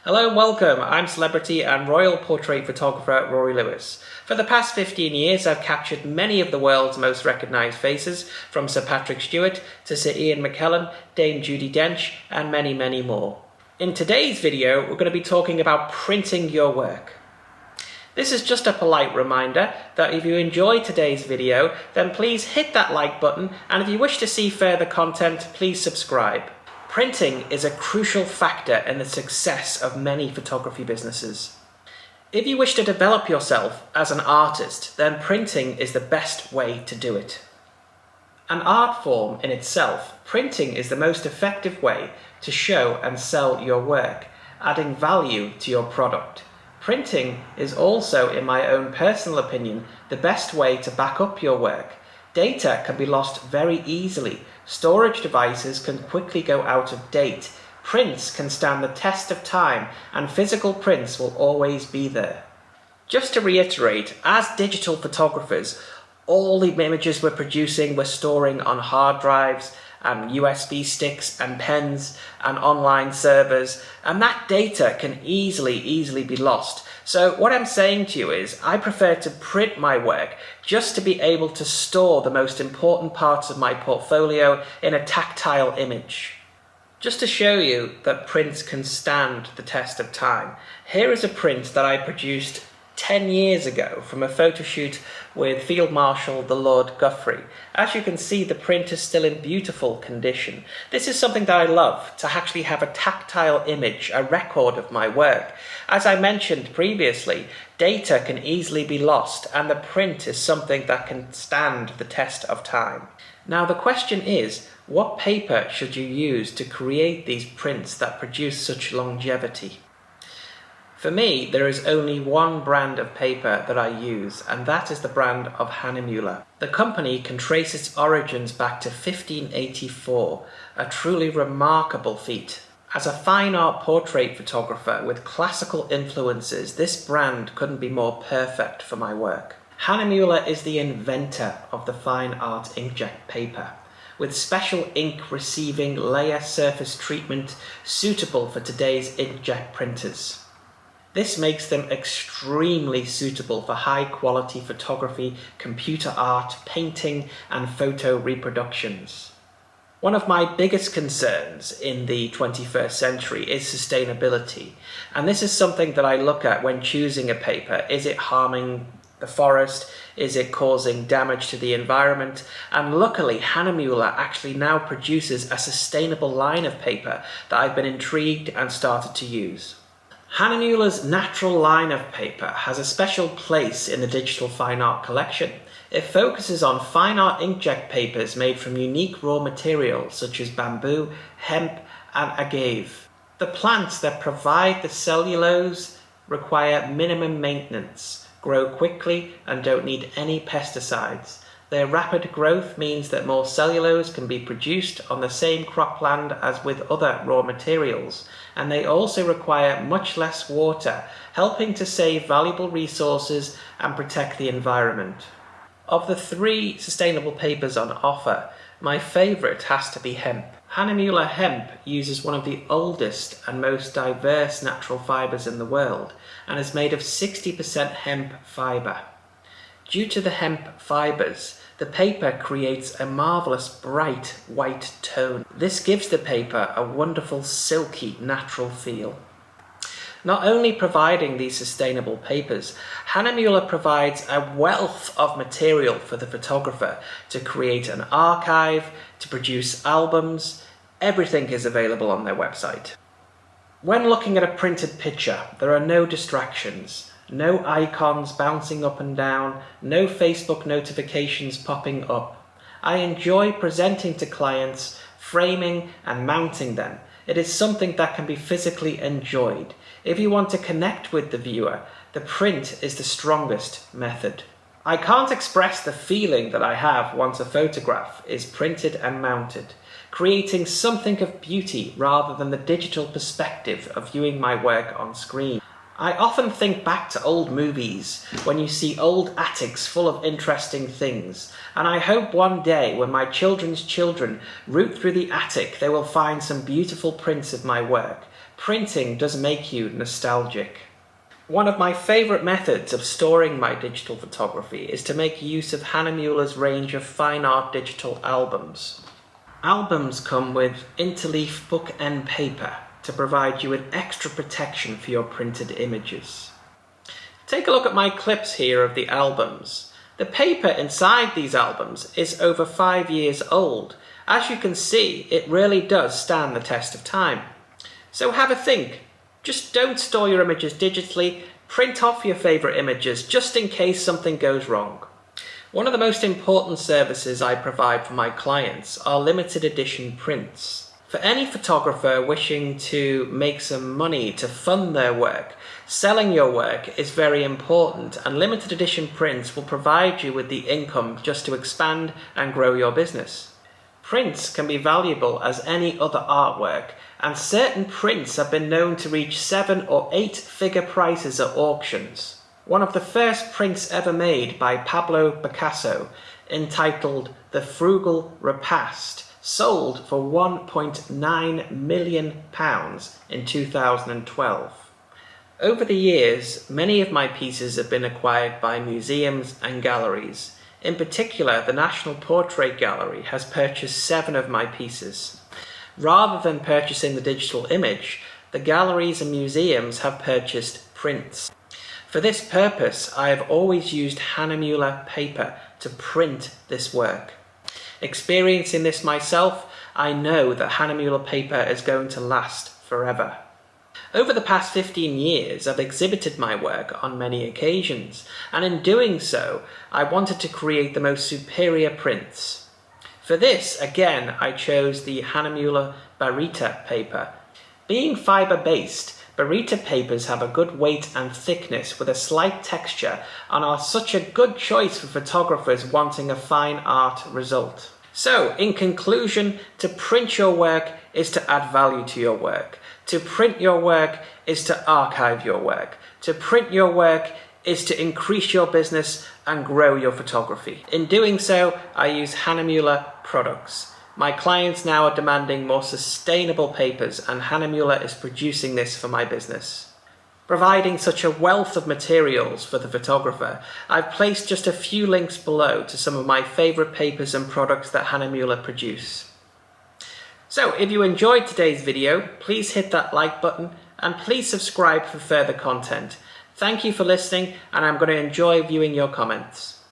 Hello and welcome, I'm celebrity and royal portrait photographer Rory. For the past 15 years I've captured many of the world's most recognised faces, from Sir Patrick Stewart to Sir Ian McKellen, Dame Judi Dench and many, many more. In today's video we're going to be talking about printing your work. This is just a polite reminder that if you enjoyed today's video then please hit that like button, and if you wish to see further content please subscribe. Printing is a crucial factor in the success of many photography businesses. If you wish to develop yourself as an artist, then printing is the best way to do it. An art form in itself, printing is the most effective way to show and sell your work, adding value to your product. Printing is also, in my own personal opinion, the best way to back up your work. Data can be lost very easily. Storage devices can quickly go out of date. Prints can stand the test of time, and physical prints will always be there. Just to reiterate, as digital photographers, all the images we're producing we're storing on hard drives and USB sticks and pens and online servers, and that data can easily be lost. So what I'm saying to you is I prefer to print my work just to be able to store the most important parts of my portfolio in a tactile image. Just to show you that prints can stand the test of time, here is a print that I produced 10 years ago from a photo shoot with Field Marshal the Lord Guthrie. As you can see, the print is still in beautiful condition. This is something that I love, to actually have a tactile image, a record of my work. As I mentioned previously, data can easily be lost, and the print is something that can stand the test of time. Now the question is, what paper should you use to create these prints that produce such longevity? For me, there is only one brand of paper that I use, and that is the brand of Hahnemühle. The company can trace its origins back to 1584, a truly remarkable feat. As a fine art portrait photographer with classical influences, this brand couldn't be more perfect for my work. Hahnemühle is the inventor of the fine art inkjet paper, with special ink receiving layer surface treatment suitable for today's inkjet printers. This makes them extremely suitable for high-quality photography, computer art, painting, and photo reproductions. One of my biggest concerns in the 21st century is sustainability, and this is something that I look at when choosing a paper. Is it harming the forest? Is it causing damage to the environment? And luckily, Hahnemühle actually now produces a sustainable line of paper that I've been intrigued and started to use. Hahnemühle's natural line of paper has a special place in the digital fine art collection. It focuses on fine art inkjet papers made from unique raw materials such as bamboo, hemp and agave. The plants that provide the cellulose require minimum maintenance, grow quickly and don't need any pesticides. Their rapid growth means that more cellulose can be produced on the same cropland as with other raw materials, and they also require much less water, helping to save valuable resources and protect the environment. Of the 3 sustainable papers on offer, my favourite has to be hemp. Hahnemühle hemp uses one of the oldest and most diverse natural fibres in the world, and is made of 60% hemp fibre. Due to the hemp fibres, the paper creates a marvellous bright white tone. This gives the paper a wonderful silky natural feel. Not only providing these sustainable papers, Hahnemühle provides a wealth of material for the photographer to create an archive, to produce albums. Everything is available on their website. When looking at a printed picture, there are no distractions. No icons bouncing up and down, no Facebook notifications popping up. I enjoy presenting to clients, framing and mounting them. It is something that can be physically enjoyed. If you want to connect with the viewer, the print is the strongest method. I can't express the feeling that I have once a photograph is printed and mounted, creating something of beauty rather than the digital perspective of viewing my work on screen. I often think back to old movies when you see old attics full of interesting things, and I hope one day when my children's children root through the attic they will find some beautiful prints of my work. printing does make you nostalgic. One of my favourite methods of storing my digital photography is to make use of Hahnemuhle's range of fine art digital albums. Albums come with interleaf bookend paper to provide you with extra protection for your printed images. Take a look at my clips here of the albums. The paper inside these albums is over 5 years old. As you can see, it really does stand the test of time. So have a think. Just don't store your images digitally. Print off your favourite images just in case something goes wrong. One of the most important services I provide for my clients are limited edition prints. For any photographer wishing to make some money to fund their work, selling your work is very important, and limited edition prints will provide you with the income just to expand and grow your business. Prints can be valuable as any other artwork, and certain prints have been known to reach 7 or 8-figure prices at auctions. One of the first prints ever made by Pablo Picasso, entitled The Frugal Repast, sold for £1.9 million in 2012. Over the years, many of my pieces have been acquired by museums and galleries. In particular, the National Portrait Gallery has purchased 7 of my pieces. Rather than purchasing the digital image, the galleries and museums have purchased prints. For this purpose, I have always used Hahnemuhle paper to print this work. Experiencing this myself, I know that Hahnemuhle paper is going to last forever. Over the past 15 years, I've exhibited my work on many occasions, and in doing so, I wanted to create the most superior prints. For this, again, I chose the Hahnemuhle Barita paper. Being fibre-based, Barita papers have a good weight and thickness with a slight texture and are such a good choice for photographers wanting a fine art result. So, in conclusion, to print your work is to add value to your work. To print your work is to archive your work. To print your work is to increase your business and grow your photography. In doing so, I use Hahnemuhle products. My clients now are demanding more sustainable papers, and Hahnemuhle is producing this for my business. Providing such a wealth of materials for the photographer, I've placed just a few links below to some of my favourite papers and products that Hahnemuhle produce. So, if you enjoyed today's video, please hit that like button and please subscribe for further content. Thank you for listening, and I'm going to enjoy viewing your comments.